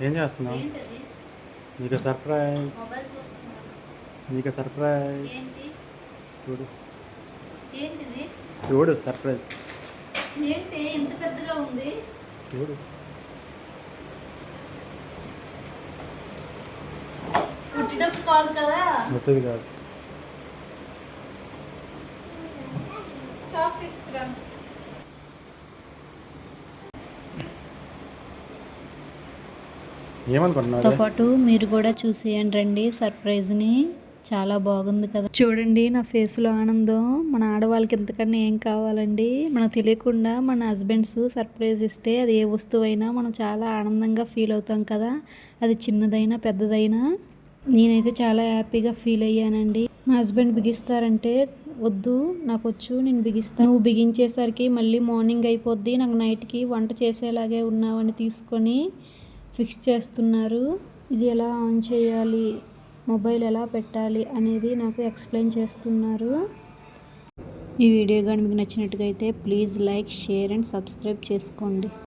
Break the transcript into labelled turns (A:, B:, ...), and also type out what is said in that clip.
A: ఏం చేస్తున్నావు?
B: ఏంటది?
A: నీకు సర్ప్రైజ్.
B: మొబైల్ చూస్తున్నాను.
A: నీకు సర్ప్రైజ్.
B: ఏంటి?
A: చూడు
B: ఏంటిది?
A: చూడు సర్ప్రైజ్.
B: ఏంటి ఇంత పెద్దగా ఉంది?
A: చూడు
B: పుట్టినప్పుడు కాదు కదా?
A: మొత్తది కాదు.
B: చాక్ తీసుకురా.
A: ఏమనుకుంటున్నావు?
C: తో పాటు మీరు కూడా చూసేయండి రండి సర్ప్రైజ్ని. చాలా బాగుంది కదా, చూడండి నా ఫేస్లో ఆనందం. మన ఆడవాళ్ళకి ఇంతకన్నా ఏం కావాలండి? మనకు తెలియకుండా మన హస్బెండ్స్ సర్ప్రైజ్ ఇస్తే అది ఏ వస్తువైనా మనం చాలా ఆనందంగా ఫీల్ అవుతాం కదా, అది చిన్నదైనా పెద్దదైనా. నేనైతే చాలా హ్యాపీగా ఫీల్ అయ్యానండి. మా హస్బెండ్ బిగిస్తారంటే వద్దు నాకు వచ్చు నేను బిగిస్తాను, నువ్వు బిగించేసరికి మళ్ళీ మార్నింగ్ అయిపోద్ది, నాకు నైట్కి వంట చేసేలాగే ఉన్నావని తీసుకొని ఫిక్స్ చేస్తున్నారు. ఇది ఎలా ఆన్ చేయాలి, మొబైల్ ఎలా పెట్టాలి అనేది నాకు ఎక్స్ప్లెయిన్ చేస్తున్నారు. ఈ వీడియో కానీ మీకు నచ్చినట్టుగా అయితే please like, share and subscribe చేసుకోండి.